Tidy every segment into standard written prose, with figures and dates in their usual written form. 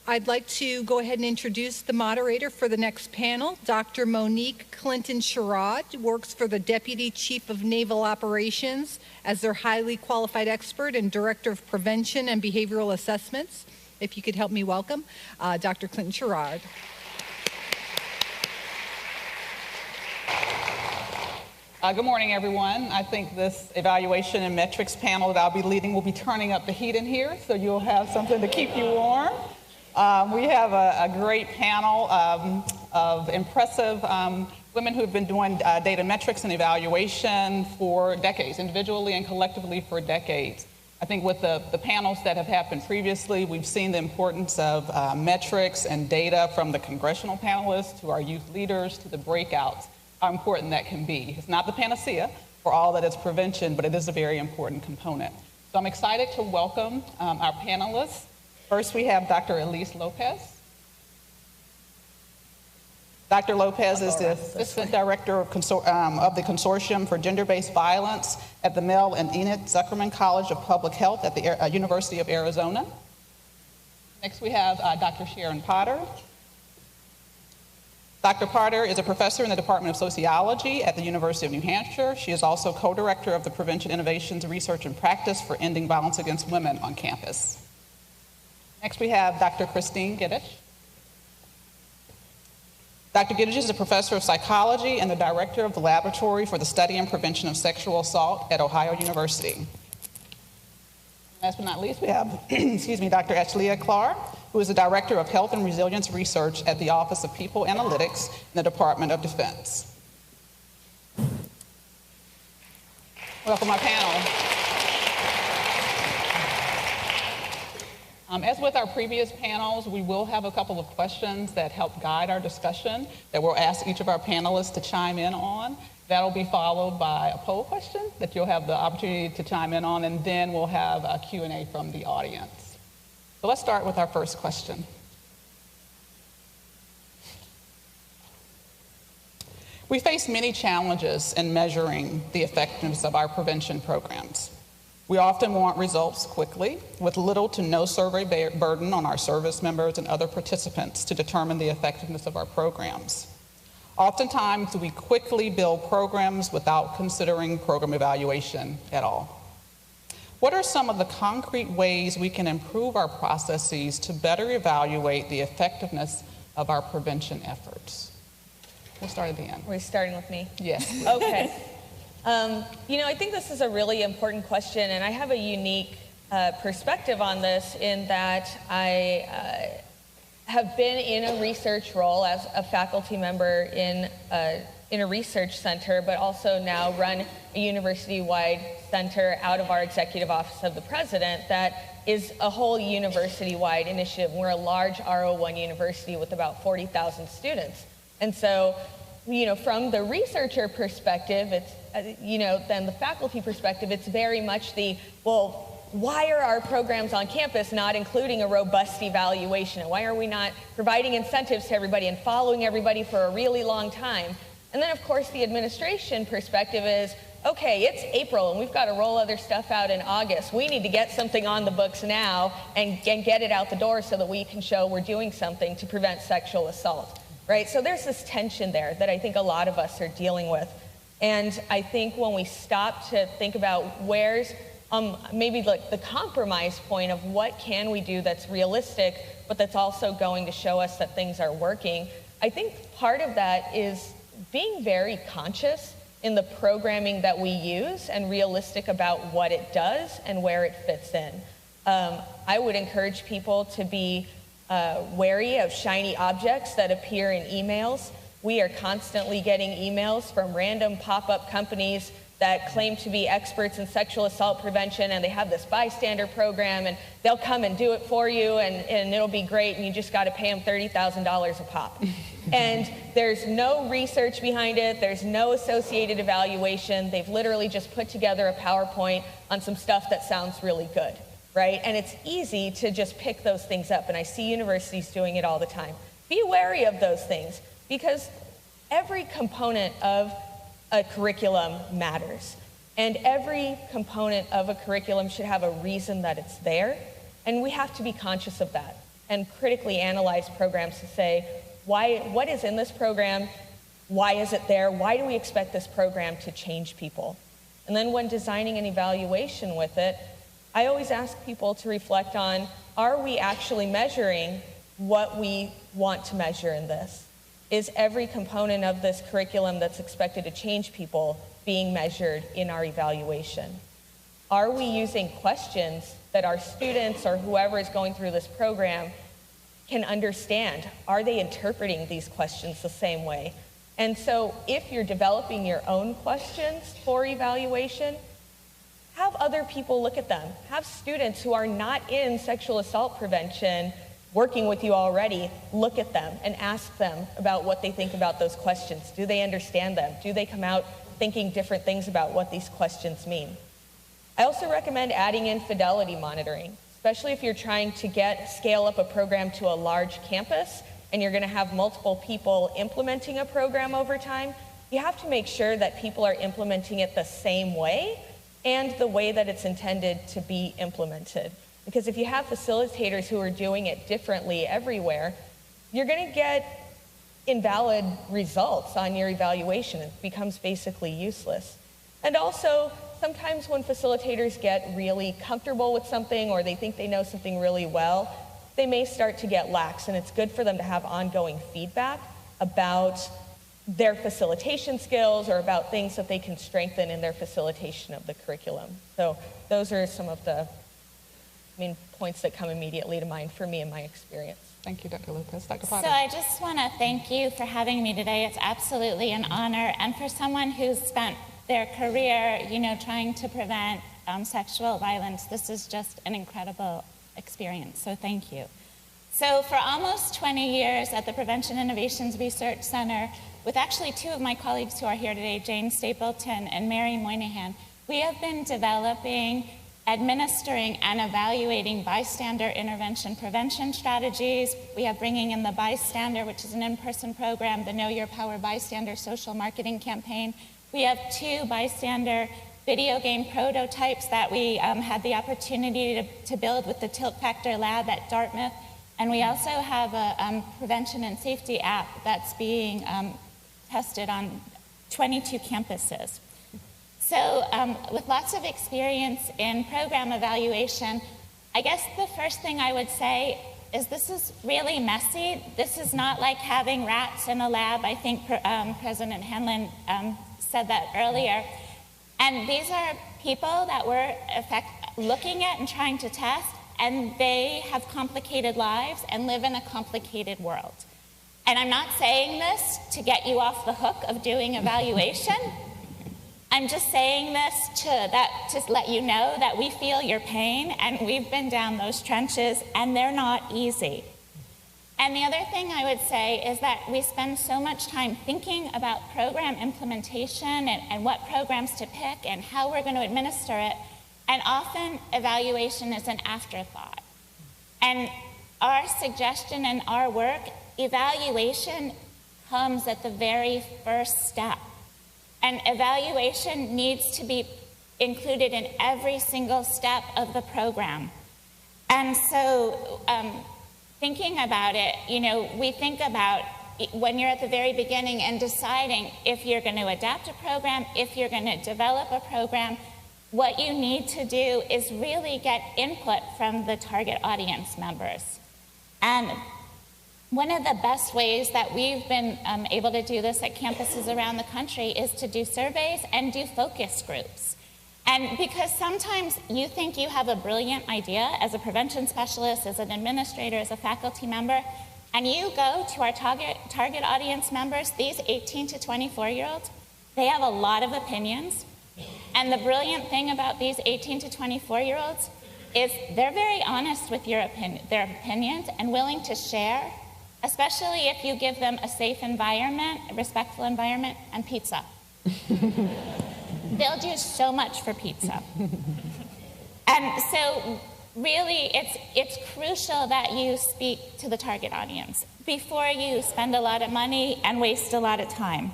I'd like to go ahead and introduce the moderator for the next panel. Dr. Monique Clinton-Sherrod works for the Deputy Chief of Naval Operations as their highly qualified expert and Director of Prevention and Behavioral Assessments. If you could help me welcome Dr. Clinton-Sherrod. Good morning, everyone. I think this evaluation and metrics panel that I'll be leading will be turning up the heat in here, so you'll have something to keep you warm. We have a great panel of impressive women who have been doing data metrics and evaluation for decades, individually and collectively for decades. I think with the panels that have happened previously, we've seen the importance of metrics and data from the congressional panelists to our youth leaders to the breakouts, how important that can be. It's not the panacea for all that is prevention, but it is a very important component. So I'm excited to welcome our panelists. First, we have Dr. Elise Lopez. Dr. Lopez is the Assistant Director of the Consortium for Gender-Based Violence at the Mel and Enid Zuckerman College of Public Health at the University of Arizona. Next, we have Dr. Sharon Potter. Dr. Potter is a professor in the Department of Sociology at the University of New Hampshire. She is also co-director of the Prevention Innovations Research and Practice for Ending Violence Against Women on campus. Next, we have Dr. Christine Gittich. Dr. Gittich is a professor of psychology and the director of the Laboratory for the Study and Prevention of Sexual Assault at Ohio University. Last but not least, we have Dr. Ashleigh Clark, who is the director of Health and Resilience Research at the Office of People Analytics in the Department of Defense. Welcome, our panel. As with our previous panels, we will have a couple of questions that help guide our discussion that we'll ask each of our panelists to chime in on. That'll be followed by a poll question that you'll have the opportunity to chime in on, and then we'll have a Q&A from the audience. So let's start with our first question. We face many challenges in measuring the effectiveness of our prevention programs. We often want results quickly, with little to no survey burden on our service members and other participants to determine the effectiveness of our programs. Oftentimes, we quickly build programs without considering program evaluation at all. What are some of the concrete ways we can improve our processes to better evaluate the effectiveness of our prevention efforts? We'll start at the end. We're starting with me? Yes. Okay. I think this is a really important question, and I have a unique perspective on this in that I have been in a research role as a faculty member in a research center, but also now run a university-wide center out of our Executive Office of the President that is a whole university-wide initiative. We're a large R01 university with about 40,000 students. And so, from the researcher perspective, it's, then the faculty perspective, it's very much why are our programs on campus not including a robust evaluation? And why are we not providing incentives to everybody and following everybody for a really long time? And then, of course, the administration perspective is, okay, it's April and we've got to roll other stuff out in August. We need to get something on the books now and get it out the door so that we can show we're doing something to prevent sexual assault. Right? So there's this tension there that I think a lot of us are dealing with. And I think when we stop to think about where's maybe like the compromise point of what can we do that's realistic, but that's also going to show us that things are working, I think part of that is being very conscious in the programming that we use and realistic about what it does and where it fits in. I would encourage people to be wary of shiny objects that appear in emails. We are constantly getting emails from random pop-up companies that claim to be experts in sexual assault prevention, and they have this bystander program, and they'll come and do it for you, and it'll be great, and you just got to pay them $30,000 a pop. And there's no research behind it. There's no associated evaluation. They've literally just put together a PowerPoint on some stuff that sounds really good. Right? And it's easy to just pick those things up, and I see universities doing it all the time. Be wary of those things, because every component of a curriculum matters, and every component of a curriculum should have a reason that it's there, and we have to be conscious of that. and critically analyze programs to say, what is in this program? Why is it there? Why do we expect this program to change people? And then when designing an evaluation with it, I always ask people to reflect on, are we actually measuring what we want to measure in this? Is every component of this curriculum that's expected to change people being measured in our evaluation? Are we using questions that our students or whoever is going through this program can understand? Are they interpreting these questions the same way? And so if you're developing your own questions for evaluation, have other people look at them. Have students who are not in sexual assault prevention working with you already look at them and ask them about what they think about those questions. Do they understand them? Do they come out thinking different things about what these questions mean? I also recommend adding in fidelity monitoring, especially if you're trying to scale up a program to a large campus and you're going to have multiple people implementing a program over time. You have to make sure that people are implementing it the same way and the way that it's intended to be implemented. Because if you have facilitators who are doing it differently everywhere, you're going to get invalid results on your evaluation. It becomes basically useless. And also, sometimes when facilitators get really comfortable with something or they think they know something really well, they may start to get lax, and it's good for them to have ongoing feedback about their facilitation skills or about things that they can strengthen in their facilitation of the curriculum. So those are some of the main points that come immediately to mind for me in my experience. Thank you, Dr. Lopez. Dr. Potter. So I just want to thank you for having me today. It's absolutely an honor. And for someone who's spent their career, trying to prevent sexual violence, this is just an incredible experience. So thank you. So for almost 20 years at the Prevention Innovations Research Center, with actually two of my colleagues who are here today, Jane Stapleton and Mary Moynihan, we have been developing, administering, and evaluating bystander intervention prevention strategies. We have bringing in the Bystander, which is an in-person program, the Know Your Power Bystander social marketing campaign. We have 2 bystander video game prototypes that we had the opportunity to build with the Tilt Factor Lab at Dartmouth. And we also have a prevention and safety app that's being tested on 22 campuses. So with lots of experience in program evaluation, I guess the first thing I would say is this is really messy. This is not like having rats in a lab. I think President Hanlon said that earlier. And these are people that we're looking at and trying to test, and they have complicated lives and live in a complicated world. And I'm not saying this to get you off the hook of doing evaluation. I'm just saying this to let you know that we feel your pain, and we've been down those trenches, and they're not easy. And the other thing I would say is that we spend so much time thinking about program implementation and what programs to pick and how we're going to administer it, and often evaluation is an afterthought. And our suggestion in our work, evaluation comes at the very first step. And evaluation needs to be included in every single step of the program. And so thinking about it, we think about when you're at the very beginning and deciding if you're going to adapt a program, if you're going to develop a program, what you need to do is really get input from the target audience members. And one of the best ways that we've been able to do this at campuses around the country is to do surveys and do focus groups. And because sometimes you think you have a brilliant idea as a prevention specialist, as an administrator, as a faculty member, and you go to our target audience members, these 18 to 24-year-olds, they have a lot of opinions. And the brilliant thing about these 18 to 24-year-olds is they're very honest with their opinions and willing to share, especially if you give them a safe environment, a respectful environment, and pizza. They'll do so much for pizza. And so really, it's crucial that you speak to the target audience before you spend a lot of money and waste a lot of time.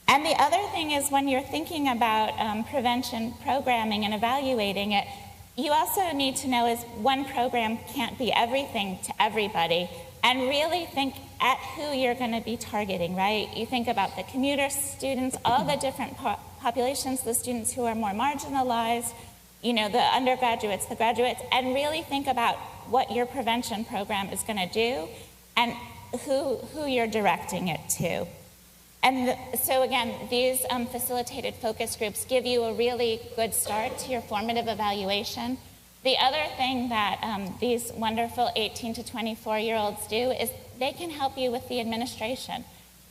And the other thing is when you're thinking about prevention programming and evaluating it, you also need to know is one program can't be everything to everybody, and really think at who you're going to be targeting, right? You think about the commuter students, all the different populations, the students who are more marginalized, you know, the undergraduates, the graduates, and really think about what your prevention program is going to do and who you're directing it to. And so again, these facilitated focus groups give you a really good start to your formative evaluation. The other thing that these wonderful 18 to 24-year-olds do is they can help you with the administration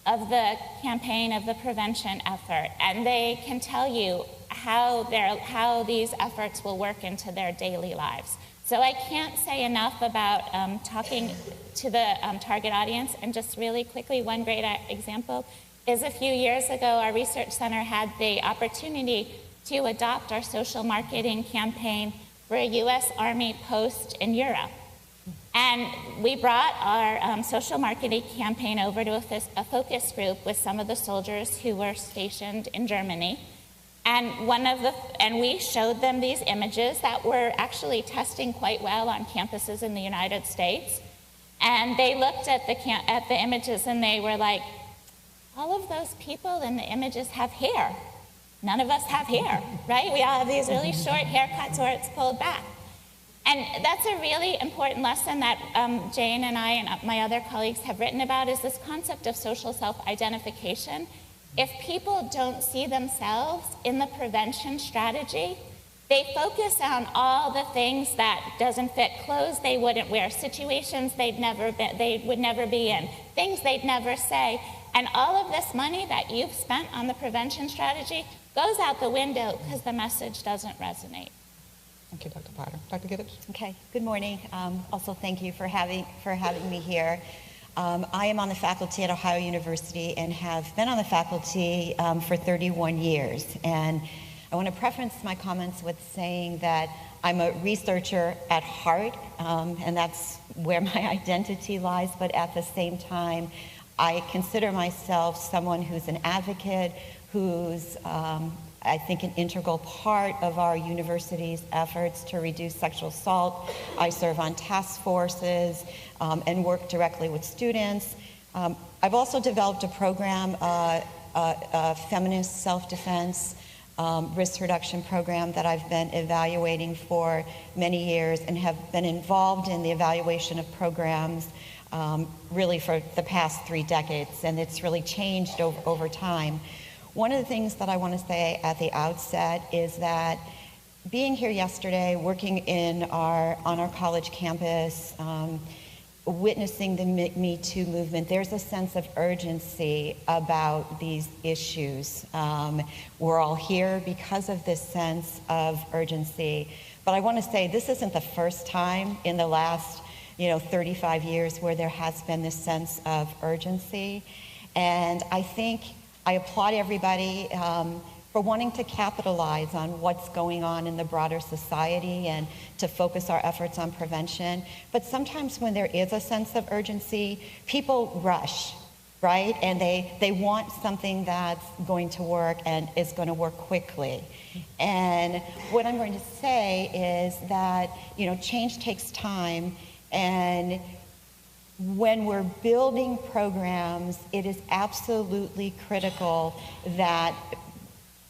of the campaign, of the prevention effort, and they can tell you how these efforts will work into their daily lives. So I can't say enough about talking to the target audience. And just really quickly, one great example is a few years ago, our research center had the opportunity to adopt our social marketing campaign for a U.S. Army post in Europe. And we brought our social marketing campaign over to a focus group with some of the soldiers who were stationed in Germany. And we showed them these images that were actually testing quite well on campuses in the United States. And they looked at the images and they were like, all of those people in the images have hair. None of us have hair, right? We all have these really short haircuts where it's pulled back. And that's a really important lesson that Jane and I and my other colleagues have written about, is this concept of social self-identification. If people don't see themselves in the prevention strategy, they focus on all the things that doesn't fit: clothes they wouldn't wear, situations they would never be in, things they'd never say. And all of this money that you've spent on the prevention strategy goes out the window because the message doesn't resonate. Thank you, Dr. Potter. Dr. Gibbons? Okay, good morning. Also, thank you for having me here. I am on the faculty at Ohio University and have been on the faculty for 31 years. And I want to preface my comments with saying that I'm a researcher at heart, and that's where my identity lies, but at the same time, I consider myself someone who's an advocate, who's, I think, an integral part of our university's efforts to reduce sexual assault. I serve on task forces and work directly with students. I've also developed a program, a feminist self-defense risk reduction program that I've been evaluating for many years and have been involved in the evaluation of programs really for the past 3 decades, and it's really changed over time. One of the things that I want to say at the outset is that being here yesterday, working on our college campus, witnessing the Me Too movement, there's a sense of urgency about these issues. We're all here because of this sense of urgency. But I want to say this isn't the first time in the last 35 years where there has been this sense of urgency. And I think I applaud everybody for wanting to capitalize on what's going on in the broader society and to focus our efforts on prevention. But sometimes when there is a sense of urgency, people rush, right? And they want something that's going to work and is going to work quickly. And what I'm going to say is that, change takes time. And when we're building programs, it is absolutely critical that,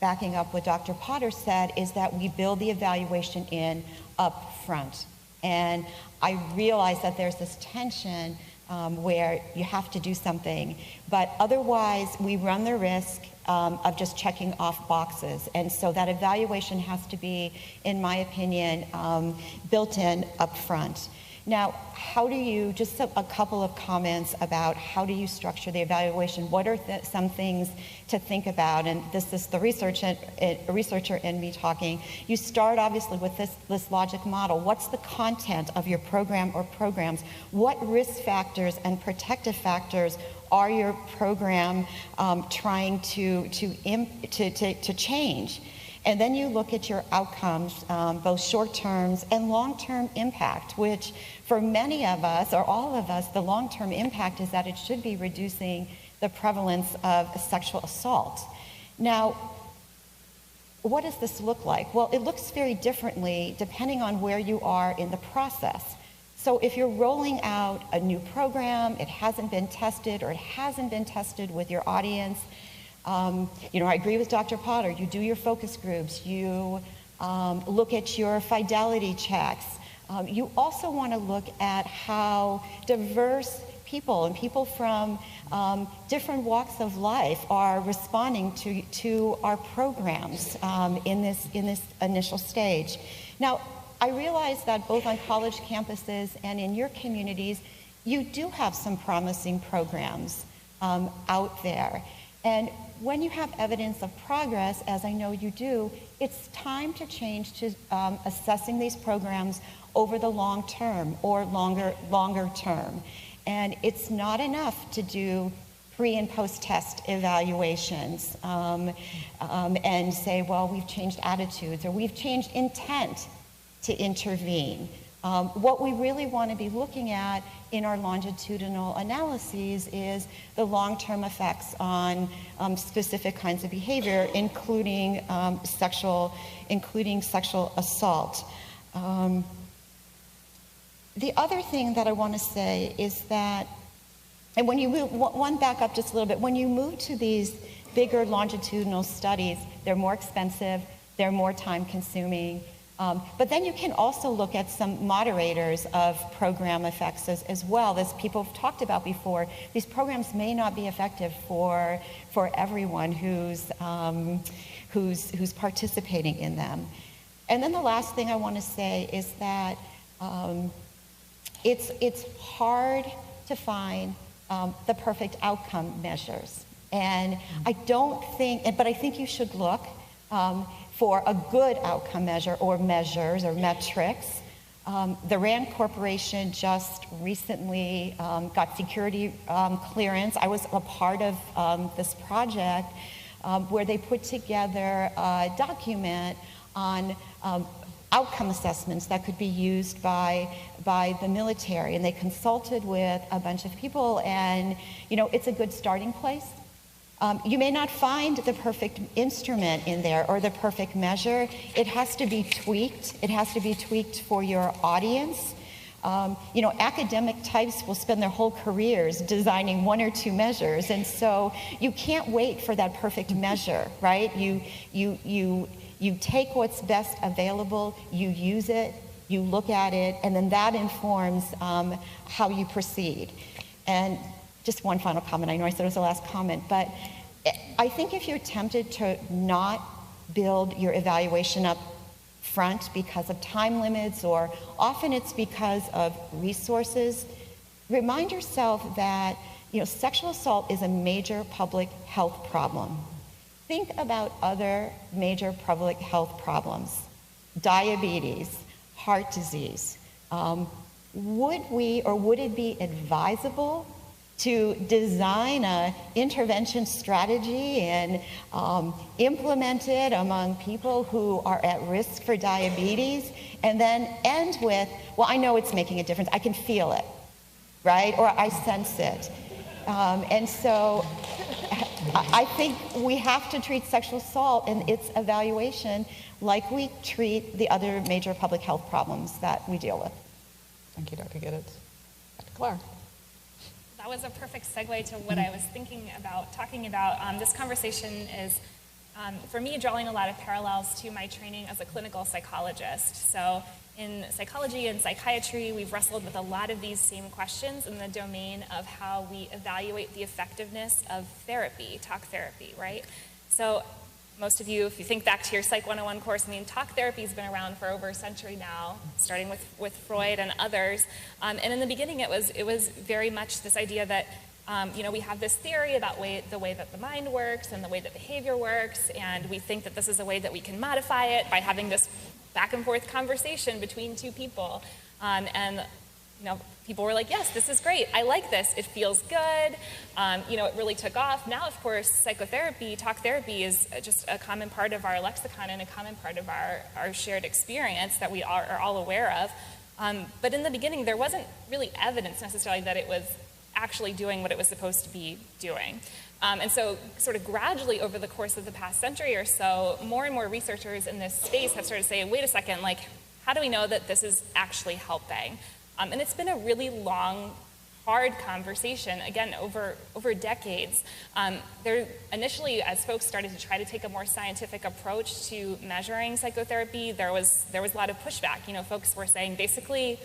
backing up what Dr. Potter said, is that we build the evaluation in up front. And I realize that there's this tension where you have to do something, but otherwise we run the risk of just checking off boxes. And so that evaluation has to be, in my opinion, built in up front. Now, how do you, just a couple of comments about how do you structure the evaluation? What are some things to think about? And this is the researcher in me talking. You start obviously with this logic model. What's the content of your program or programs? What risk factors and protective factors are your program trying to change? And then you look at your outcomes, both short-term and long-term impact, which for many of us, or all of us, the long-term impact is that it should be reducing the prevalence of sexual assault. Now, what does this look like? Well, it looks very differently depending on where you are in the process. So if you're rolling out a new program, it hasn't been tested or it hasn't been tested with your audience, I agree with Dr. Potter. You do your focus groups. You look at your fidelity checks. You also want to look at how diverse people and people from different walks of life are responding to our programs in this initial stage. Now, I realize that both on college campuses and in your communities, you do have some promising programs out there. And when you have evidence of progress, as I know you do, it's time to change to assessing these programs over the long term or longer term. And it's not enough to do pre and post test evaluations and say, well, we've changed attitudes or we've changed intent to intervene. What we really want to be looking at in our longitudinal analyses is the long-term effects on specific kinds of behavior, including sexual assault. The other thing that I want to say is that, and when you move, one back up just a little bit, when you move to these bigger longitudinal studies, they're more expensive, they're more time-consuming. But then you can also look at some moderators of program effects as well. As people have talked about before, these programs may not be effective for everyone who's participating in them. And then the last thing I want to say is that it's hard to find the perfect outcome measures. And I don't think, but I think you should look for a good outcome measure or measures or metrics. The RAND Corporation just recently got security clearance. I was a part of this project where they put together a document on outcome assessments that could be used by the military. And they consulted with a bunch of people, and it's a good starting place. You may not find the perfect instrument in there or the perfect measure. It has to be tweaked. It has to be tweaked for your audience. Academic types will spend their whole careers designing one or two measures, and so you can't wait for that perfect measure, right? You take what's best available, you use it, you look at it, and then that informs how you proceed. And just one final comment. I know I said it was the last comment, but I think if you're tempted to not build your evaluation up front because of time limits, or often it's because of resources, remind yourself that sexual assault is a major public health problem. Think about other major public health problems: diabetes, heart disease. Would it be advisable to design an intervention strategy and implement it among people who are at risk for diabetes, and then end with, well, I know it's making a difference, I can feel it, right? Or I sense it. And so I think we have to treat sexual assault and its evaluation like we treat the other major public health problems that we deal with. Thank you, Dr. Giddens. Dr. Clark. That was a perfect segue to what I was thinking about, talking about. This conversation is, for me, drawing a lot of parallels to my training as a clinical psychologist. So in psychology and psychiatry, we've wrestled with a lot of these same questions in the domain of how we evaluate the effectiveness of therapy, talk therapy, right? So most of you, if you think back to your Psych 101 course, talk therapy has been around for over a century now, starting with Freud and others. And in the beginning, it was very much this idea that, we have this theory about the way that the mind works and the way that behavior works, and we think that this is a way that we can modify it by having this back and forth conversation between two people. And people were like, yes, this is great. I like this. It feels good. It really took off. Now, of course, psychotherapy, talk therapy is just a common part of our lexicon and a common part of our shared experience that we are all aware of. But in the beginning, there wasn't really evidence necessarily that it was actually doing what it was supposed to be doing. And so sort of gradually over the course of the past century or so, more and more researchers in this space have started to say, wait a second, like, how do we know that this is actually helping? And it's been a really long, hard conversation, again, over decades. There, initially, as folks started to try to take a more scientific approach to measuring psychotherapy, there was a lot of pushback. You know, folks were saying, basically,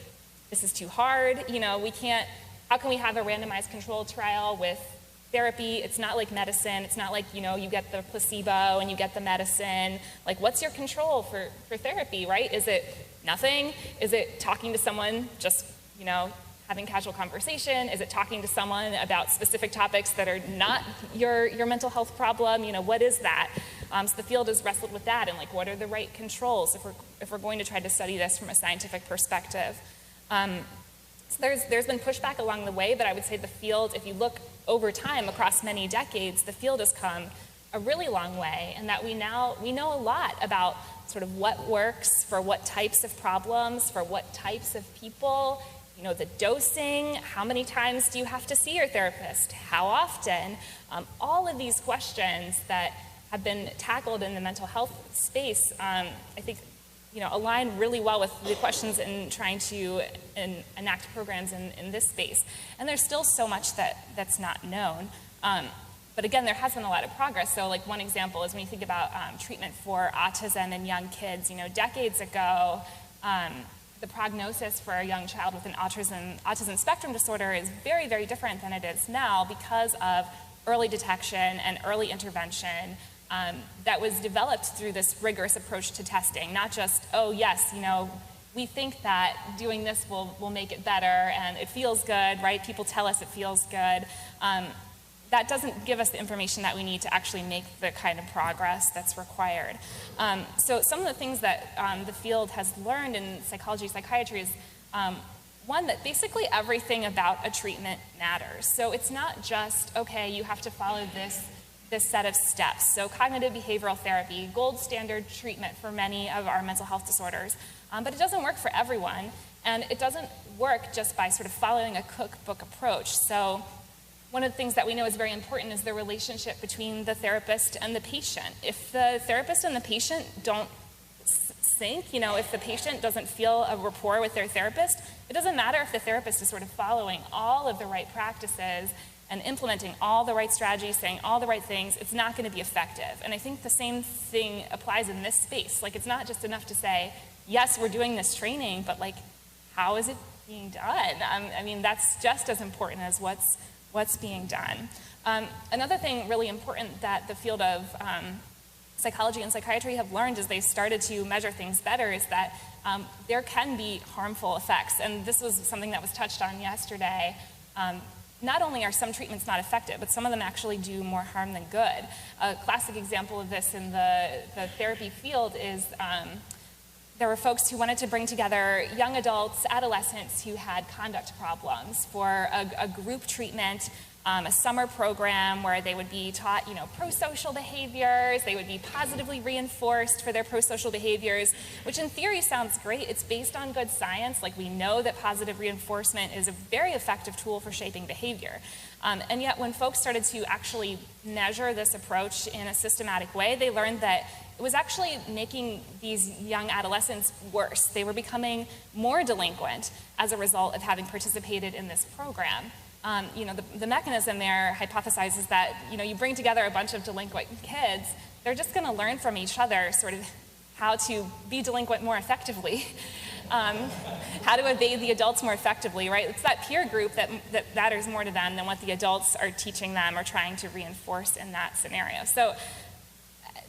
this is too hard. You know, we can't, how can we have a randomized controlled trial with therapy? It's not like medicine. It's not like, you know, you get the placebo and you get the medicine. Like, what's your control for therapy, right? Is it nothing? Is it talking to someone, just, you know, having casual conversation? Is it talking to someone about specific topics that are not your mental health problem? You know, what is that? So the field has wrestled with that, and like, what are the right controls if we're going to try to study this from a scientific perspective? So there's been pushback along the way, but I would say the field, if you look over time across many decades, the field has come a really long way, and that we know a lot about sort of what works for what types of problems, for what types of people, you know, the dosing, how many times do you have to see your therapist, how often, all of these questions that have been tackled in the mental health space, I think, you know, align really well with the questions in trying to enact programs in this space. And there's still so much that's not known. But again, there has been a lot of progress. So like one example is when you think about treatment for autism in young kids. You know, decades ago, the prognosis for a young child with an autism spectrum disorder is very, very different than it is now because of early detection and early intervention that was developed through this rigorous approach to testing. Not just, oh yes, you know, we think that doing this will make it better and it feels good, right? People tell us it feels good. That doesn't give us the information that we need to actually make the kind of progress that's required. So some of the things that the field has learned in psychology, psychiatry is one, that basically everything about a treatment matters. So it's not just, okay, you have to follow this set of steps. So cognitive behavioral therapy, gold standard treatment for many of our mental health disorders, but it doesn't work for everyone, and it doesn't work just by sort of following a cookbook approach. So one of the things that we know is very important is the relationship between the therapist and the patient. If the therapist and the patient don't sync, you know, if the patient doesn't feel a rapport with their therapist, it doesn't matter if the therapist is sort of following all of the right practices and implementing all the right strategies, saying all the right things, it's not going to be effective. And I think the same thing applies in this space. Like, it's not just enough to say, yes, we're doing this training, but like, how is it being done? I mean, that's just as important as what's being done. Another thing really important that the field of psychology and psychiatry have learned as they've started to measure things better is that there can be harmful effects. And this was something that was touched on yesterday. Not only are some treatments not effective, but some of them actually do more harm than good. A classic example of this in the therapy field is there were folks who wanted to bring together young adults, adolescents who had conduct problems for a group treatment, a summer program where they would be taught, you know, pro-social behaviors, they would be positively reinforced for their pro-social behaviors, which in theory sounds great. It's based on good science. Like, we know that positive reinforcement is a very effective tool for shaping behavior. And yet when folks started to actually measure this approach in a systematic way, they learned that it was actually making these young adolescents worse. They were becoming more delinquent as a result of having participated in this program. You know, the mechanism there hypothesizes that, you know, you bring together a bunch of delinquent kids, they're just going to learn from each other sort of how to be delinquent more effectively, how to evade the adults more effectively, right? It's that peer group that matters more to them than what the adults are teaching them or trying to reinforce in that scenario. So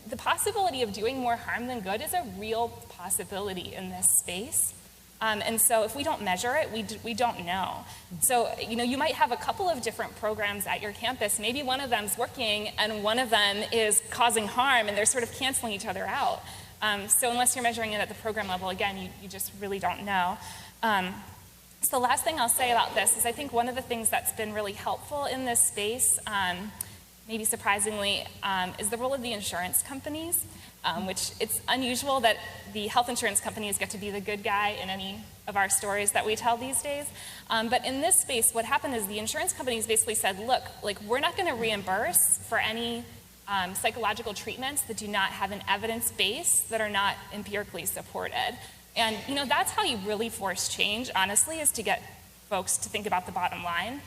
the possibility of doing more harm than good is a real possibility in this space. And so if we don't measure it, we don't know. So, you know, you might have a couple of different programs at your campus. Maybe one of them's working and one of them is causing harm, and they're sort of canceling each other out. So unless you're measuring it at the program level, again, you just really don't know. So the last thing I'll say about this is I think one of the things that's been really helpful in this space maybe surprisingly, is the role of the insurance companies, which it's unusual that the health insurance companies get to be the good guy in any of our stories that we tell these days. But in this space, what happened is the insurance companies basically said, look, like, we're not going to reimburse for any psychological treatments that do not have an evidence base, that are not empirically supported. And, you know, that's how you really force change, honestly, is to get folks to think about the bottom line.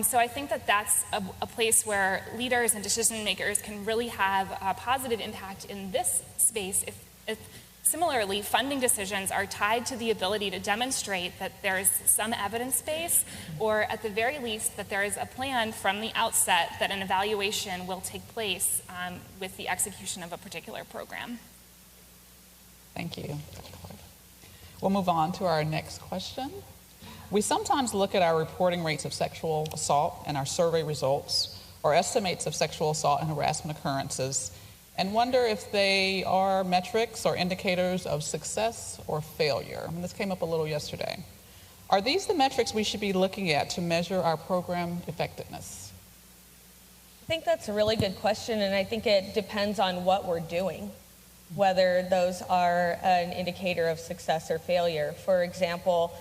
So I think that that's a place where leaders and decision makers can really have a positive impact in this space if similarly, funding decisions are tied to the ability to demonstrate that there is some evidence base, or at the very least that there is a plan from the outset that an evaluation will take place with the execution of a particular program. Thank you. We'll move on to our next question. We sometimes look at our reporting rates of sexual assault and our survey results, or estimates of sexual assault and harassment occurrences, and wonder if they are metrics or indicators of success or failure. And this came up a little yesterday. Are these the metrics we should be looking at to measure our program effectiveness? I think that's a really good question, and I think it depends on what we're doing, whether those are an indicator of success or failure. For example,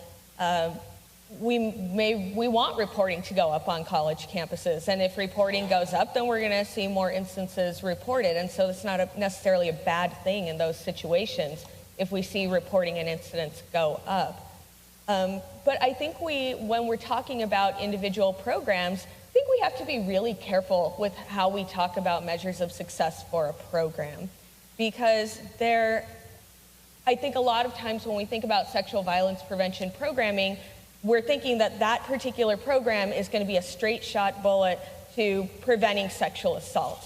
we want reporting to go up on college campuses, and if reporting goes up, then we're going to see more instances reported, and so it's not necessarily a bad thing in those situations if we see reporting and incidents go up. But I think when we're talking about individual programs, I think we have to be really careful with how we talk about measures of success for a program, because I think a lot of times when we think about sexual violence prevention programming, we're thinking that that particular program is going to be a straight shot bullet to preventing sexual assault.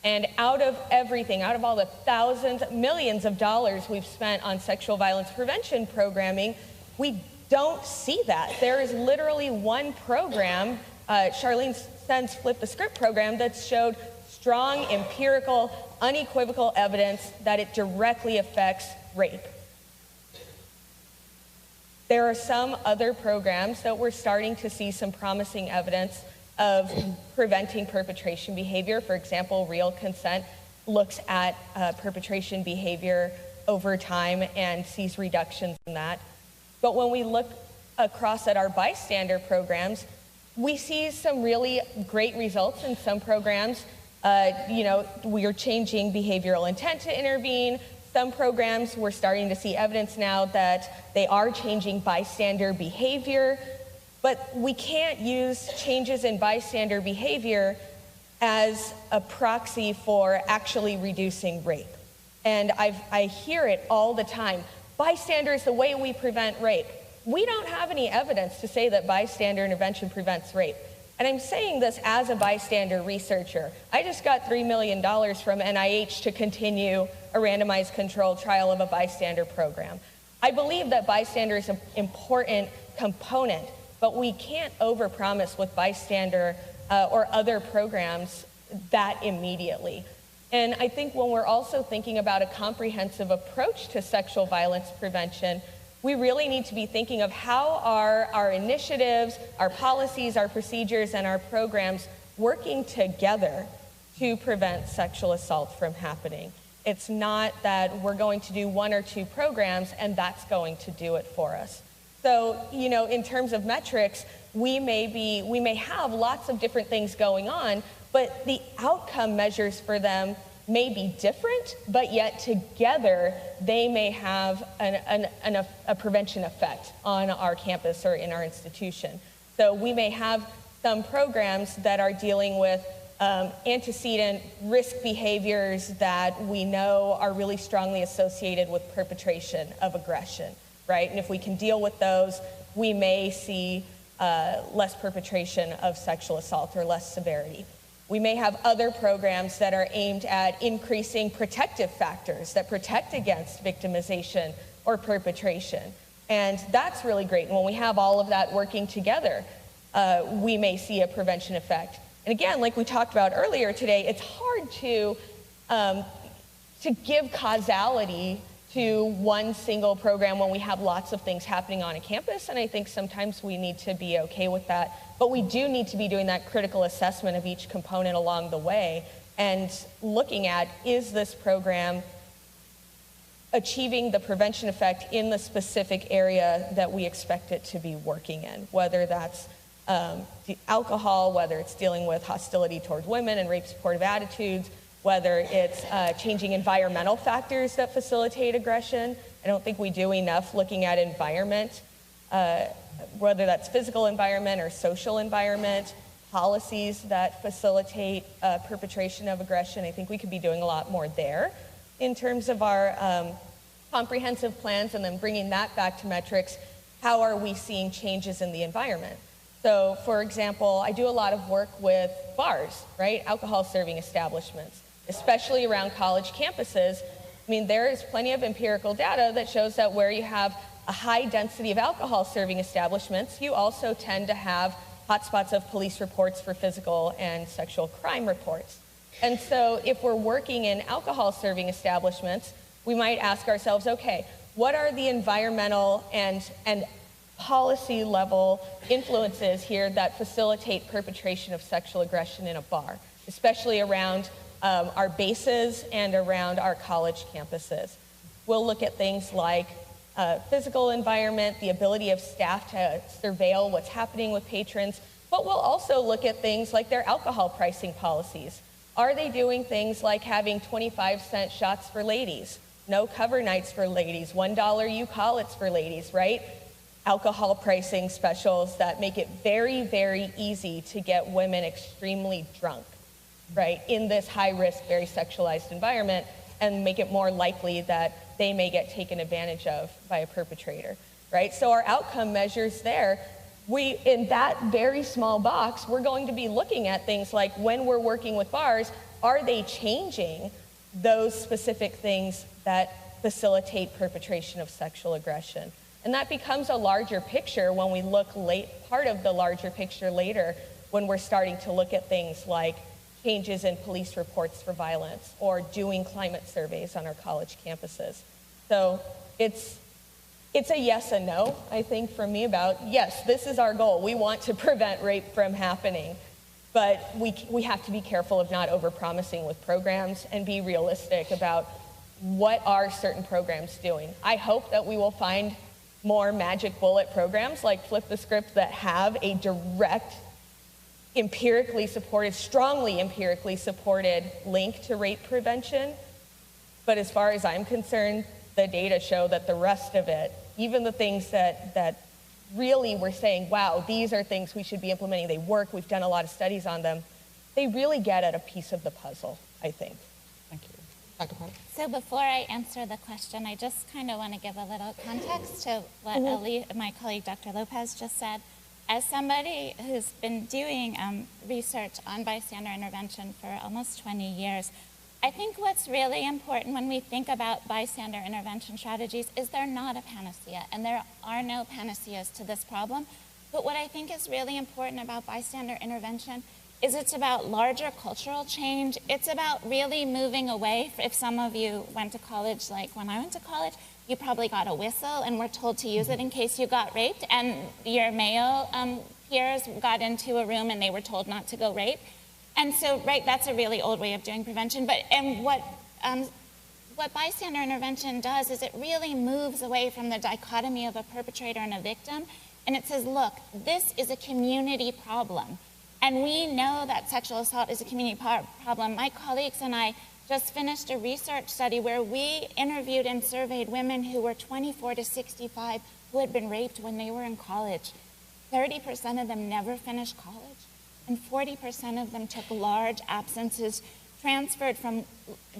And out of everything, out of all the thousands, millions of dollars we've spent on sexual violence prevention programming, we don't see that. There is literally one program, Charlene Sen's Flip the Script program, that showed strong, empirical, unequivocal evidence that it directly affects rape. There are some other programs that we're starting to see some promising evidence of preventing perpetration behavior. For example, Real Consent looks at perpetration behavior over time and sees reductions in that. But when we look across at our bystander programs, we see some really great results in some programs. We are changing behavioral intent to intervene. Some programs, we're starting to see evidence now that they are changing bystander behavior, but we can't use changes in bystander behavior as a proxy for actually reducing rape. And I hear it all the time. Bystander is the way we prevent rape. We don't have any evidence to say that bystander intervention prevents rape. And I'm saying this as a bystander researcher. I just got $3 million from NIH to continue a randomized controlled trial of a bystander program. I believe that bystander is an important component, but we can't overpromise with bystander or other programs that immediately. And I think when we're also thinking about a comprehensive approach to sexual violence prevention, we really need to be thinking of how are our initiatives, our policies, our procedures, and our programs working together to prevent sexual assault from happening. It's not that we're going to do one or two programs and that's going to do it for us. So, in terms of metrics, we may have lots of different things going on, but the outcome measures for them may be different, but yet together they may have a prevention effect on our campus or in our institution. So we may have some programs that are dealing with antecedent risk behaviors that we know are really strongly associated with perpetration of aggression, right? And if we can deal with those, we may see less perpetration of sexual assault or less severity. We may have other programs that are aimed at increasing protective factors that protect against victimization or perpetration. And that's really great. And when we have all of that working together, we may see a prevention effect. And again, like we talked about earlier today, it's hard to give causality to one single program when we have lots of things happening on a campus, and I think sometimes we need to be okay with that. But we do need to be doing that critical assessment of each component along the way and looking at, is this program achieving the prevention effect in the specific area that we expect it to be working in, whether that's alcohol, whether it's dealing with hostility towards women and rape supportive attitudes, whether it's changing environmental factors that facilitate aggression. I don't think we do enough looking at environment, whether that's physical environment or social environment, policies that facilitate perpetration of aggression. I think we could be doing a lot more there in terms of our comprehensive plans, and then bringing that back to metrics. How are we seeing changes in the environment? So, for example, I do a lot of work with bars, right? Alcohol serving establishments, especially around college campuses. I mean, there is plenty of empirical data that shows that where you have a high density of alcohol serving establishments, you also tend to have hotspots of police reports for physical and sexual crime reports. And so if we're working in alcohol serving establishments, we might ask ourselves, okay, what are the environmental and policy level influences here that facilitate perpetration of sexual aggression in a bar, especially around our bases and around our college campuses? We'll look at things like physical environment, the ability of staff to surveil what's happening with patrons, but we'll also look at things like their alcohol pricing policies. Are they doing things like having 25-cent shots for ladies, no cover nights for ladies, $1 you call it's for ladies, right? Alcohol pricing specials that make it very, very easy to get women extremely drunk, right, in this high-risk, very sexualized environment, and make it more likely that they may get taken advantage of by a perpetrator, right? So our outcome measures there, in that very small box, we're going to be looking at things like, when we're working with bars, are they changing those specific things that facilitate perpetration of sexual aggression? And that becomes a larger picture when we look part of the larger picture later, when we're starting to look at things like changes in police reports for violence or doing climate surveys on our college campuses. So it's a yes and no, I think, for me, about, yes, this is our goal. We want to prevent rape from happening, but we have to be careful of not overpromising with programs and be realistic about what are certain programs doing. I hope that we will find more magic bullet programs like Flip the Script that have a direct, empirically supported, strongly empirically supported link to rape prevention. But as far as I'm concerned, the data show that the rest of it, even the things that really we're saying, wow, these are things we should be implementing, they work, we've done a lot of studies on them, they really get at a piece of the puzzle, I think. Thank you. Dr. Potter? So before I answer the question, I just kind of want to give a little context to what my colleague Dr. Lopez just said. As somebody who's been doing research on bystander intervention for almost 20 years, I think what's really important when we think about bystander intervention strategies is they're not a panacea, and there are no panaceas to this problem. But what I think is really important about bystander intervention is it's about larger cultural change. It's about really moving away. If some of you went to college, like when I went to college, you probably got a whistle and were told to use it in case you got raped, and your male peers got into a room and they were told not to go rape. And so, right, that's a really old way of doing prevention. And what bystander intervention does is it really moves away from the dichotomy of a perpetrator and a victim, and it says, look, this is a community problem. And we know that sexual assault is a community problem. My colleagues and I just finished a research study where we interviewed and surveyed women who were 24 to 65 who had been raped when they were in college. 30% of them never finished college, and 40% of them took large absences, transferred from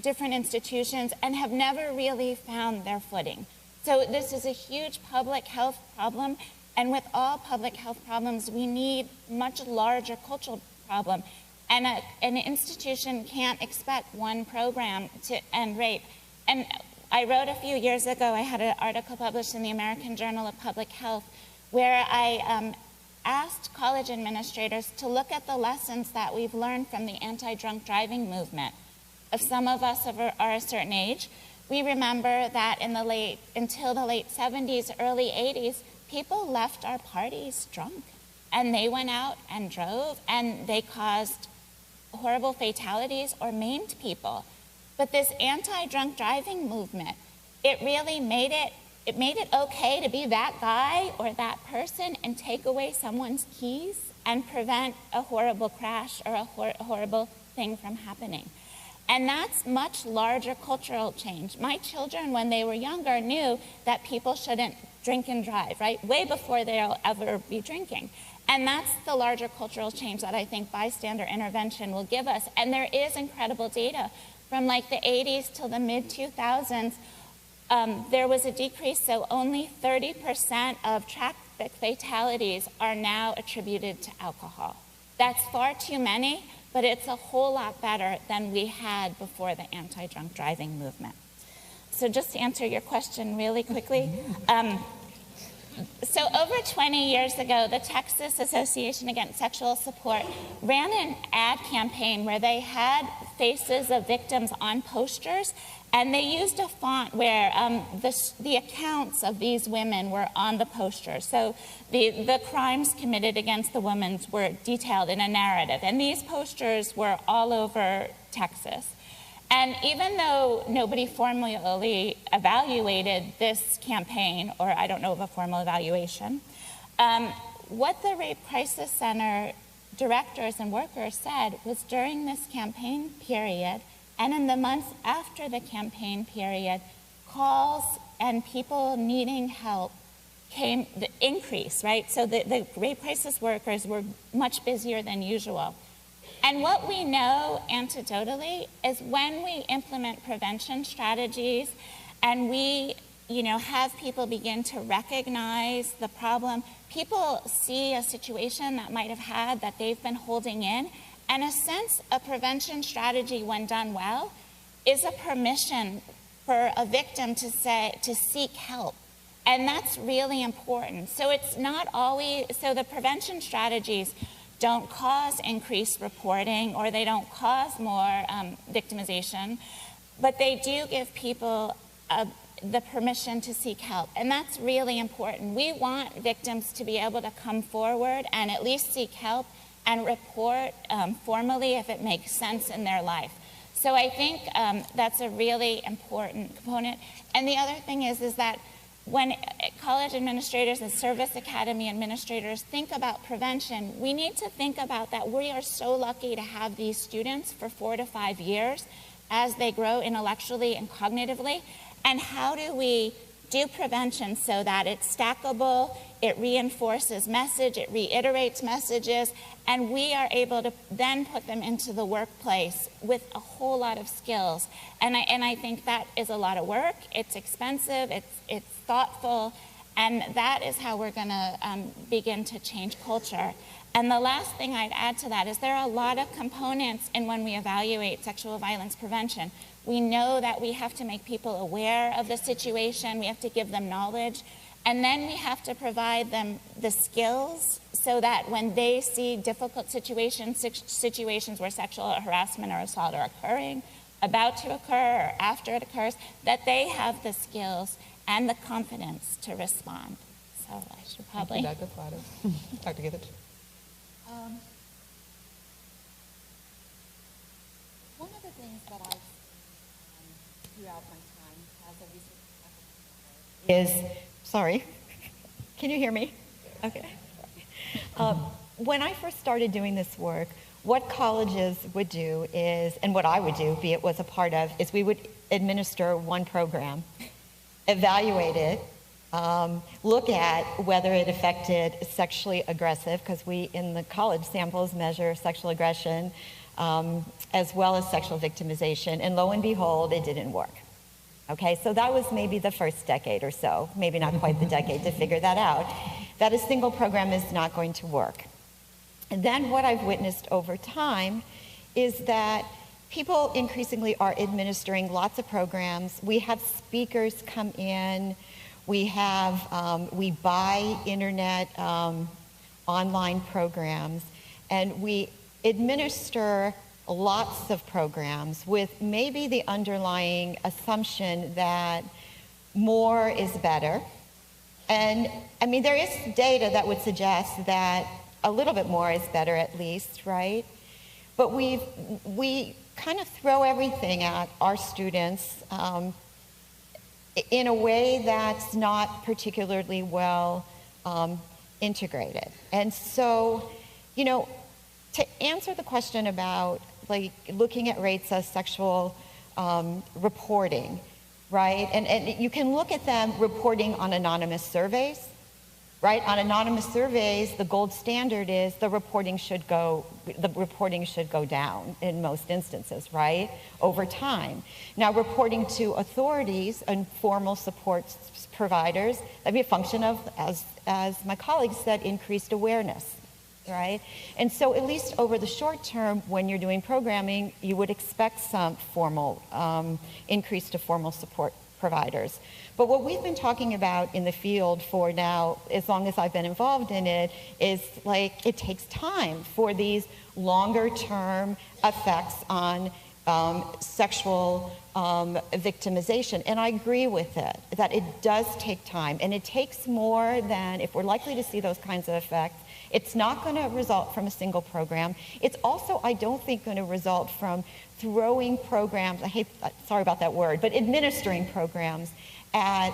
different institutions, and have never really found their footing. So this is a huge public health problem. And with all public health problems, we need much larger cultural problem. And an institution can't expect one program to end rape. And I wrote a few years ago, I had an article published in the American Journal of Public Health where I asked college administrators to look at the lessons that we've learned from the anti-drunk driving movement. If some of us are a certain age, We remember that until the late 70s, early 80s, people left our parties drunk. And they went out and drove, and they caused horrible fatalities or maimed people. But this anti-drunk driving movement, it really made it okay to be that guy or that person and take away someone's keys and prevent a horrible crash or a horrible thing from happening. And that's much larger cultural change. My children, when they were younger, knew that people shouldn't drink and drive, right? Way before they'll ever be drinking. And that's the larger cultural change that I think bystander intervention will give us. And there is incredible data from like the 80s till the mid-2000s. There was a decrease, so only 30% of traffic fatalities are now attributed to alcohol. That's far too many, but it's a whole lot better than we had before the anti-drunk driving movement. So just to answer your question really quickly, so over 20 years ago, the Texas Association Against Sexual Support ran an ad campaign where they had faces of victims on posters, and they used a font where the accounts of these women were on the poster. So the crimes committed against the women were detailed in a narrative, and these posters were all over Texas. And even though nobody formally evaluated this campaign, or I don't know of a formal evaluation, what the Rape Crisis Center directors and workers said was during this campaign period, and in the months after the campaign period, calls and people needing help came the increase, right? So the rape crisis workers were much busier than usual. And what we know anecdotally is when we implement prevention strategies and we, have people begin to recognize the problem, people see a situation that might have had that they've been holding in, and a sense of prevention strategy, when done well, is a permission for a victim to seek help. And that's really important. So it's not always, so the prevention strategies don't cause increased reporting or they don't cause more victimization, but they do give people the permission to seek help. And that's really important. We want victims to be able to come forward and at least seek help and report formally if it makes sense in their life. So I think that's a really important component. And the other thing is that when college administrators and Service Academy administrators think about prevention, we need to think about that we are so lucky to have these students for 4 to 5 years as they grow intellectually and cognitively. And how do we do prevention so that it's stackable, it reinforces message, it reiterates messages, and we are able to then put them into the workplace with a whole lot of skills. And I think that is a lot of work, it's expensive, it's thoughtful, and that is how we're gonna begin to change culture. And the last thing I'd add to that is there are a lot of components in when we evaluate sexual violence prevention. We know that we have to make people aware of the situation, we have to give them knowledge, and then we have to provide them the skills so that when they see difficult situations where sexual harassment or assault are occurring, about to occur, or after it occurs, that they have the skills and the confidence to respond. So I should probably... Thank you, Dr. Flatter. Dr. Githich. One of the things that I've seen throughout my time as a research faculty is, sorry, can you hear me? Okay. When I first started doing this work, what colleges would do is, and what I would do, be it was a part of, is we would administer one program, evaluate it, look at whether it affected sexually aggressive, because we in the college samples measure sexual aggression as well as sexual victimization, and lo and behold, it didn't work. Okay, so that was maybe the first decade or so, maybe not quite the decade to figure that out, that a single program is not going to work. And then what I've witnessed over time is that people increasingly are administering lots of programs. We have speakers come in. We buy internet online programs, and we administer lots of programs with maybe the underlying assumption that more is better. And I mean, there is data that would suggest that a little bit more is better at least, right? But we kind of throw everything at our students in a way that's not particularly well integrated. And so, you know, to answer the question about like looking at rates of sexual reporting, right? And you can look at them reporting on anonymous surveys, right? On anonymous surveys, the gold standard is the reporting should go down in most instances, right? Over time. Now, reporting to authorities and formal support providers, that'd be a function of, as my colleagues said, increased awareness, right? And so at least over the short term, when you're doing programming, you would expect some formal increase to formal support providers. But what we've been talking about in the field for now, as long as I've been involved in it, is like it takes time for these longer term effects on sexual victimization. And I agree with it, that it does take time. And it takes more than, if we're likely to see those kinds of effects, it's not going to result from a single program. It's also, I don't think, going to result from throwing programs, sorry about that word, but administering programs at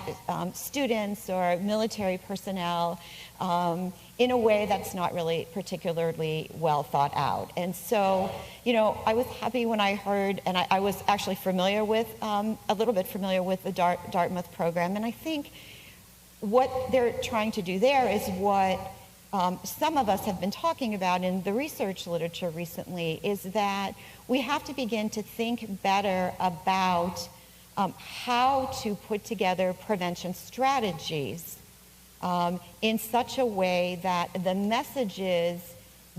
students or military personnel in a way that's not really particularly well thought out. And so, you know, I was happy when I heard, and I was actually familiar with, a little bit familiar with the Dartmouth program, and I think what they're trying to do there is what some of us have been talking about in the research literature recently, is that we have to begin to think better about how to put together prevention strategies in such a way that the messages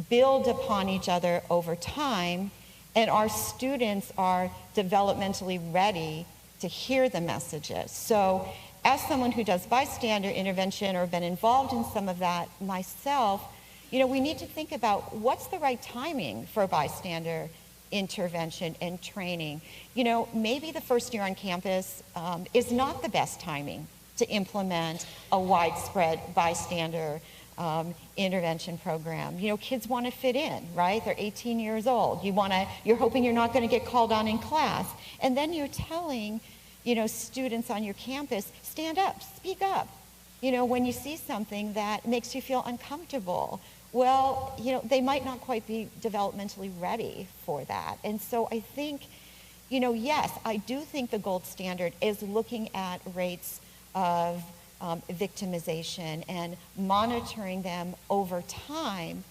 build upon each other over time and our students are developmentally ready to hear the messages. So as someone who does bystander intervention or been involved in some of that myself, you know, we need to think about what's the right timing for bystander intervention and training. You know, maybe the first year on campus is not the best timing to implement a widespread bystander intervention program. You know, kids want to fit in, right? They're 18 years old. You're hoping you're not going to get called on in class. And then you're telling, you know, students on your campus, stand up, speak up, you know, when you see something that makes you feel uncomfortable. Well, you know, they might not quite be developmentally ready for that. And so I think, you know, yes, I do think the gold standard is looking at rates of victimization and monitoring them over time.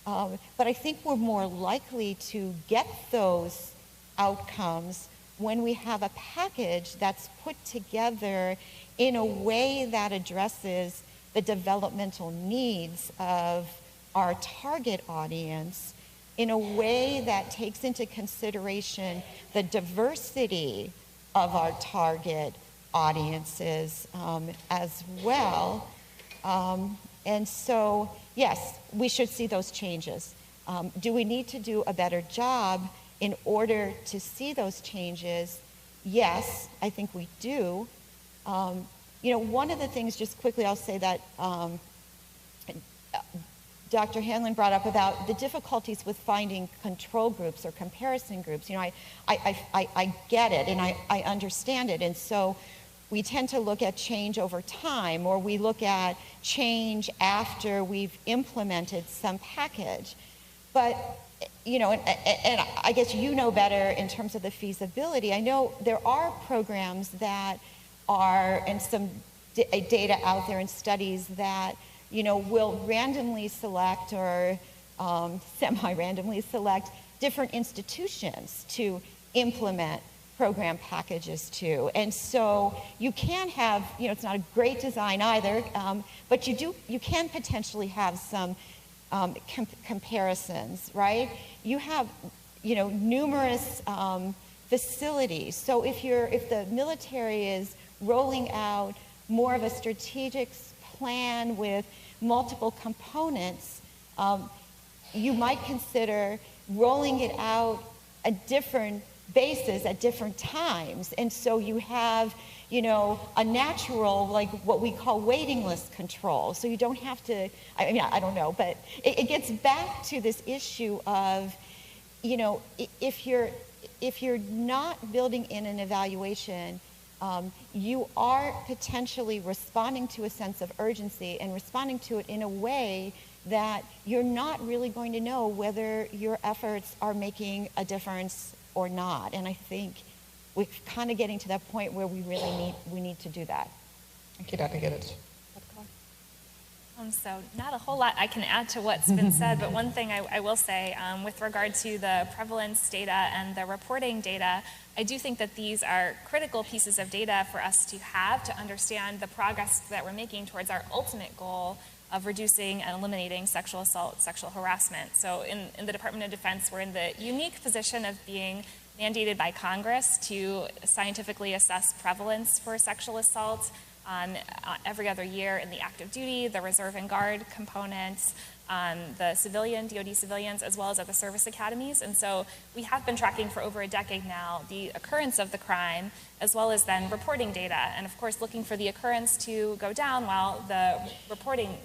But I think we're more likely to get those outcomes when we have a package that's put together in a way that addresses the developmental needs of our target audience, in a way that takes into consideration the diversity of our target audiences as well. And so, yes, we should see those changes. Do we need to do a better job in order to see those changes? Yes, I think we do. You know, one of the things, just quickly, I'll say that Dr. Hanlon brought up about the difficulties with finding control groups or comparison groups. You know, I get it and I understand it. And so we tend to look at change over time, or we look at change after we've implemented some package. But, you know, and I guess you know better in terms of the feasibility. I know there are programs that are, and some data out there and studies that, you know, will randomly select or semi-randomly select different institutions to implement program packages to. And so you can have, you know, it's not a great design either, but you can potentially have some comparisons, right? You have, you know, numerous facilities. So if the military is rolling out more of a strategic plan with multiple components, you might consider rolling it out a different basis at different times. And so you have, you know, a natural, like what we call waiting list control. So you don't have to, I mean, I don't know, but it gets back to this issue of, you know, if you're not building in an evaluation, you are potentially responding to a sense of urgency and responding to it in a way that you're not really going to know whether your efforts are making a difference or not. And I think we're kind of getting to that point where we really need to do that. Thank you, Dr. Giddens. So not a whole lot I can add to what's been said, but one thing I will say with regard to the prevalence data and the reporting data, I do think that these are critical pieces of data for us to have to understand the progress that we're making towards our ultimate goal of reducing and eliminating sexual assault, sexual harassment. So in the Department of Defense, we're in the unique position of being mandated by Congress to scientifically assess prevalence for sexual assault every other year in the active duty, the reserve and guard components, the civilian, DoD civilians, as well as at the Service Academies. And so we have been tracking for over a decade now the occurrence of the crime, as well as then reporting data. And of course, looking for the occurrence to go down while the reporting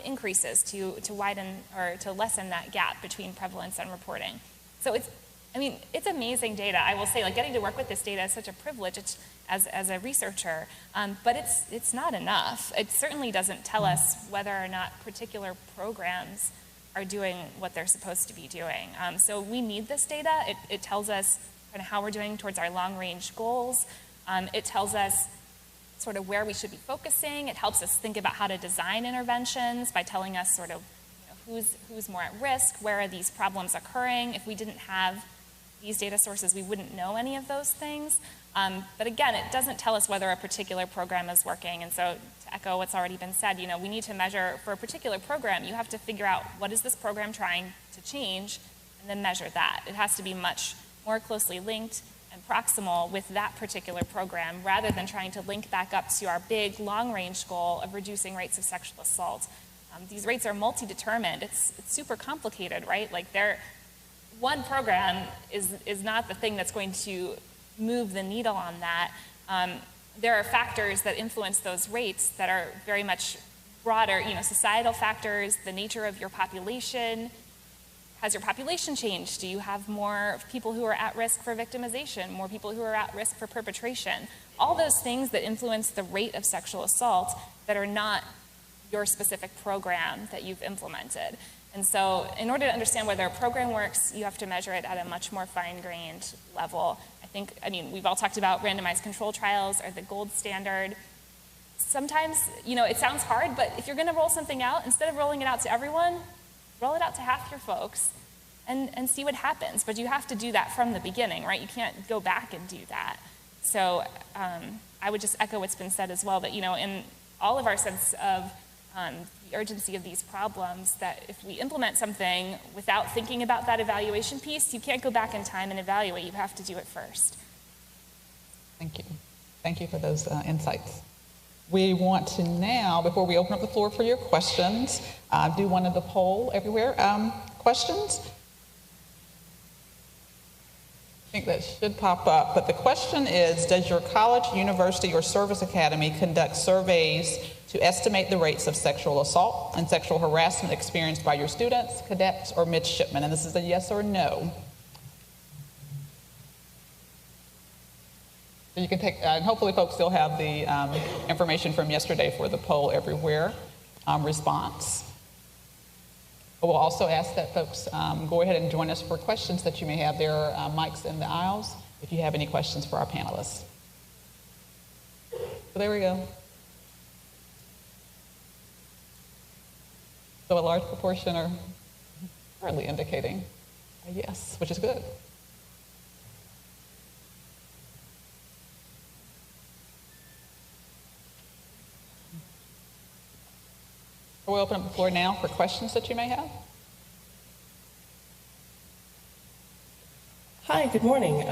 increases to widen or to lessen that gap between prevalence and reporting. So it's amazing data. I will say, like, getting to work with this data is such a privilege as a researcher, but it's not enough. It certainly doesn't tell us whether or not particular programs are doing what they're supposed to be doing. So we need this data. It tells us kind of how we're doing towards our long-range goals. It tells us sort of where we should be focusing. It helps us think about how to design interventions by telling us sort of, you know, who's more at risk, where are these problems occurring. If we didn't have these data sources, we wouldn't know any of those things. But again, it doesn't tell us whether a particular program is working. And so to echo what's already been said, you know, we need to measure for a particular program. You have to figure out what is this program trying to change and then measure that. It has to be much more closely linked and proximal with that particular program rather than trying to link back up to our big long-range goal of reducing rates of sexual assault. These rates are multi-determined. It's super complicated, right? Like one program is not the thing that's going to move the needle on that. There are factors that influence those rates that are very much broader, you know, societal factors, the nature of your population. Has your population changed? Do you have more people who are at risk for victimization, more people who are at risk for perpetration? All those things that influence the rate of sexual assault that are not your specific program that you've implemented. And so in order to understand whether a program works, you have to measure it at a much more fine-grained level. I mean, we've all talked about randomized control trials are the gold standard. Sometimes, you know, it sounds hard, but if you're going to roll something out, instead of rolling it out to everyone, roll it out to half your folks and see what happens. But you have to do that from the beginning, right? You can't go back and do that. So I would just echo what's been said as well, that, you know, in all of our sense of the urgency of these problems, that if we implement something without thinking about that evaluation piece, you can't go back in time and evaluate. You have to do it first. Thank you. Thank you for those insights. We want to now, before we open up the floor for your questions, do one of the poll everywhere questions. I think that should pop up, but the question is, does your college, university, or service academy conduct surveys to estimate the rates of sexual assault and sexual harassment experienced by your students, cadets, or midshipmen? And this is a yes or no. So you can take, and hopefully folks still have the information from yesterday for the poll everywhere response. But we'll also ask that folks go ahead and join us for questions that you may have. There are mics in the aisles if you have any questions for our panelists. So there we go. So a large proportion are currently indicating a yes, which is good. We'll open up the floor now for questions that you may have. Hi, good morning.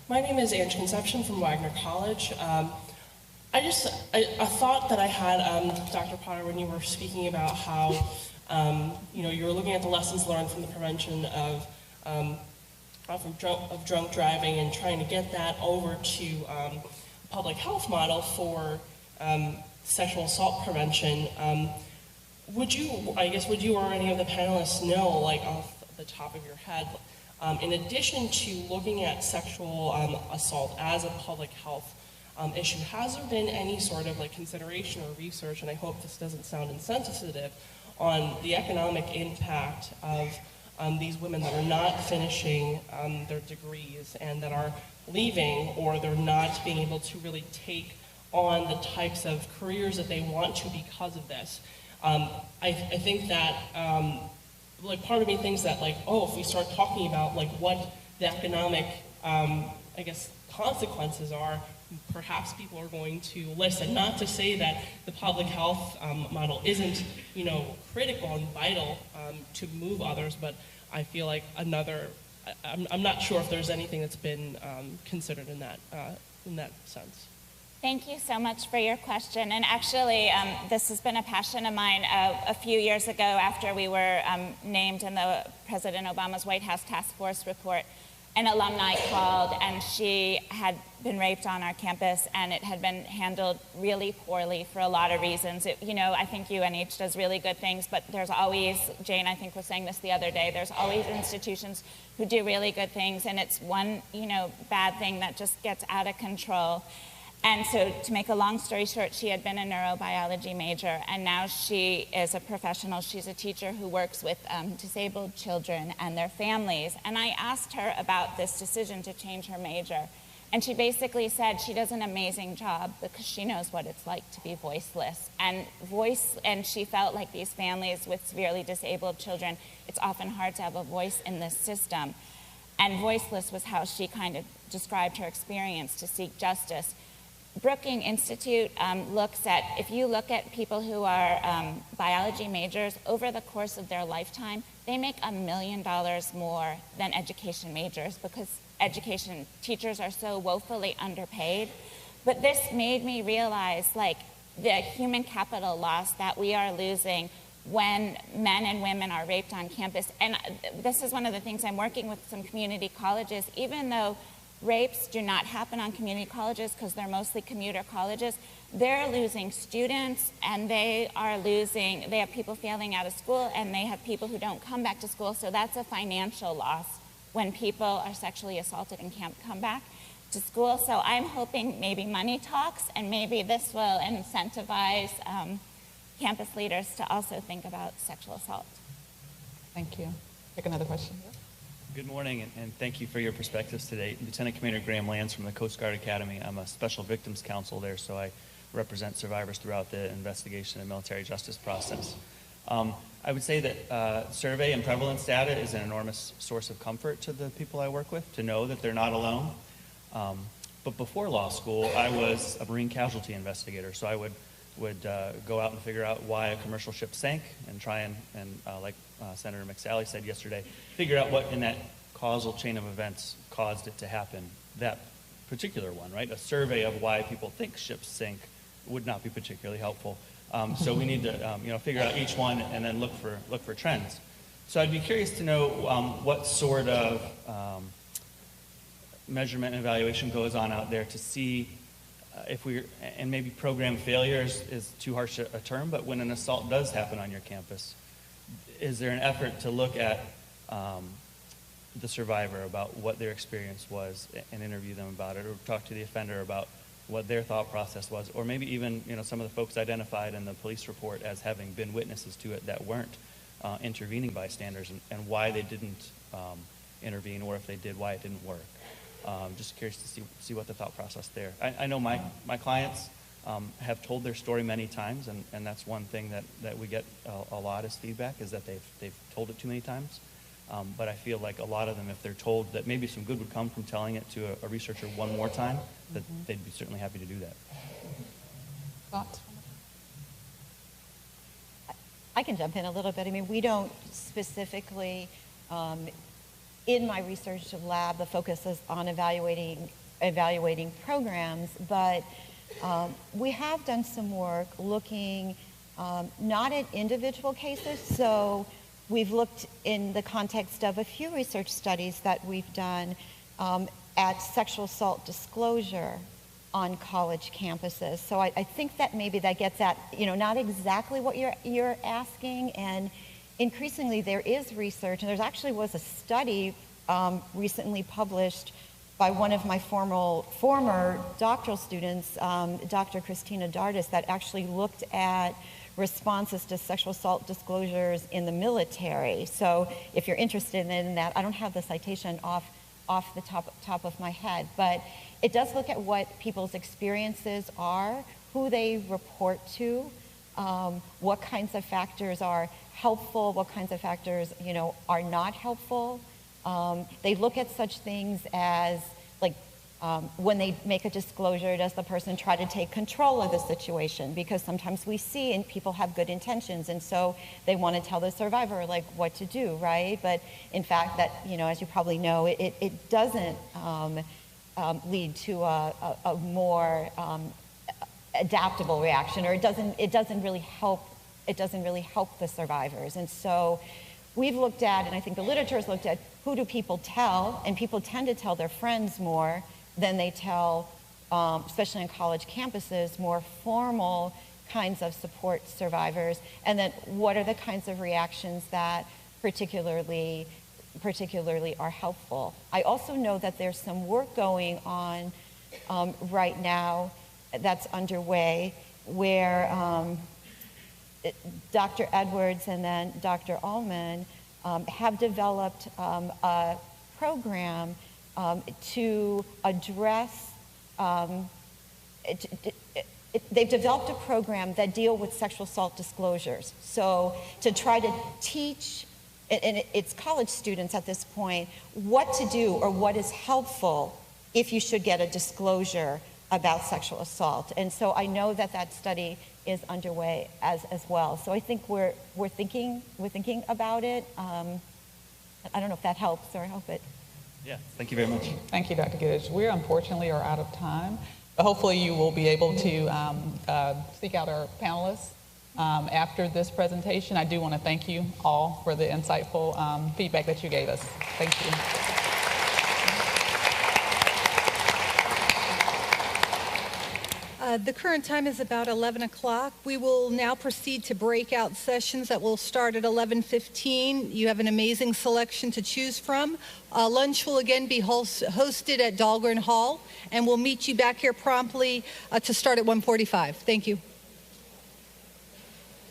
My name is Ange Conception from Wagner College. A thought that I had, Dr. Potter, when you were speaking about how, you were looking at the lessons learned from the prevention of of drunk driving and trying to get that over to public health model for sexual assault prevention. Would you or any of the panelists know, like off the top of your head, in addition to looking at sexual assault as a public health issue, has there been any sort of like consideration or research, and I hope this doesn't sound insensitive, on the economic impact of these women that are not finishing their degrees and that are leaving, or they're not being able to really take on the types of careers that they want to because of this? I think that like part of me thinks that like, oh, if we start talking about like what the economic I guess consequences are, perhaps people are going to listen. Not to say that the public health model isn't, critical and vital to move others, but I feel like I'm not sure if there's anything that's been considered in that sense. Thank you so much for your question. And actually, this has been a passion of mine. A few years ago, after we were named in the President Obama's White House Task Force report, an alumni called, and she had been raped on our campus, and it had been handled really poorly for a lot of reasons. I think UNH does really good things, but there's always, Jane, I think was saying this the other day, there's always institutions who do really good things, and it's one, bad thing that just gets out of control. And so, to make a long story short, she had been a neurobiology major, and now she is a professional. She's a teacher who works with disabled children and their families. And I asked her about this decision to change her major. And she basically said she does an amazing job because she knows what it's like to be voiceless. And she felt like these families with severely disabled children, it's often hard to have a voice in this system. And voiceless was how she kind of described her experience to seek justice. Brookings Institute looks at, if you look at people who are biology majors, over the course of their lifetime, they make $1 million more than education majors because education teachers are so woefully underpaid. But this made me realize, like, the human capital loss that we are losing when men and women are raped on campus. And this is one of the things I'm working with some community colleges, even though rapes do not happen on community colleges because they're mostly commuter colleges. They're losing students, and they have people failing out of school, and they have people who don't come back to school. So that's a financial loss when people are sexually assaulted and can't come back to school. So I'm hoping maybe money talks, and maybe this will incentivize campus leaders to also think about sexual assault. Thank you. Take another question. Good morning, and thank you for your perspectives today. Lieutenant Commander Graham Lance from the Coast Guard Academy. I'm a Special Victims Counsel there, so I represent survivors throughout the investigation and military justice process. I would say that survey and prevalence data is an enormous source of comfort to the people I work with, to know that they're not alone. But before law school, I was a Marine casualty investigator, so I would go out and figure out why a commercial ship sank and try and like Senator McSally said yesterday, figure out what in that causal chain of events caused it to happen. That particular one, right? A survey of why people think ships sink would not be particularly helpful. So we need to figure out each one and then look for trends. So I'd be curious to know what sort of measurement and evaluation goes on out there to see and maybe program failure is too harsh a term, but when an assault does happen on your campus, is there an effort to look at the survivor about what their experience was and interview them about it, or talk to the offender about what their thought process was, or maybe even some of the folks identified in the police report as having been witnesses to it that weren't intervening bystanders, and why they didn't intervene, or if they did, why it didn't work. Just curious to see what the thought process there. I know my clients have told their story many times, and that's one thing that we get a lot as feedback, is that they've told it too many times. But I feel like a lot of them, if they're told that maybe some good would come from telling it to a researcher one more time, that they'd be certainly happy to do that. Thoughts? I can jump in a little bit. I mean, we don't specifically, in my research lab, the focus is on evaluating programs, but we have done some work looking not at individual cases. So we've looked in the context of a few research studies that we've done at sexual assault disclosure on college campuses. So I think that maybe that gets at, not exactly what you're asking, and increasingly there is research, and actually was a study recently published by one of my former doctoral students, Dr. Christina Dardis, that actually looked at responses to sexual assault disclosures in the military. So if you're interested in that, I don't have the citation off the top of my head, but it does look at what people's experiences are, who they report to, what kinds of factors are helpful, what kinds of factors, are not helpful. They look at such things as, like, when they make a disclosure, does the person try to take control of the situation? Because sometimes we see, and people have good intentions, and so they want to tell the survivor, like, what to do, right? But in fact, that, as you probably know, it doesn't lead to a more adaptable reaction, or it doesn't really help the survivors. And so we've looked at, and I think the literature has looked at, who do people tell? And people tend to tell their friends more than they tell, especially on college campuses, more formal kinds of support survivors. And then what are the kinds of reactions that particularly are helpful? I also know that there's some work going on right now that's underway where Dr. Edwards and then Dr. Ullman have developed a program to address, they've developed a program that deal with sexual assault disclosures. So to try to teach, and it's college students at this point, what to do or what is helpful if you should get a disclosure about sexual assault. And so I know that study is underway as well. So I think we're thinking about it. I don't know if that helps, or I hope it. Yeah, thank you very much. Thank you, Dr. Giddich. We unfortunately are out of time, but hopefully you will be able to seek out our panelists after this presentation. I do want to thank you all for the insightful feedback that you gave us. Thank you. The current time is about 11 o'clock. We will now proceed to breakout sessions that will start at 11:15. You have an amazing selection to choose from. Lunch will again be hosted at Dahlgren Hall, and we'll meet you back here promptly to start at 1:45. Thank you.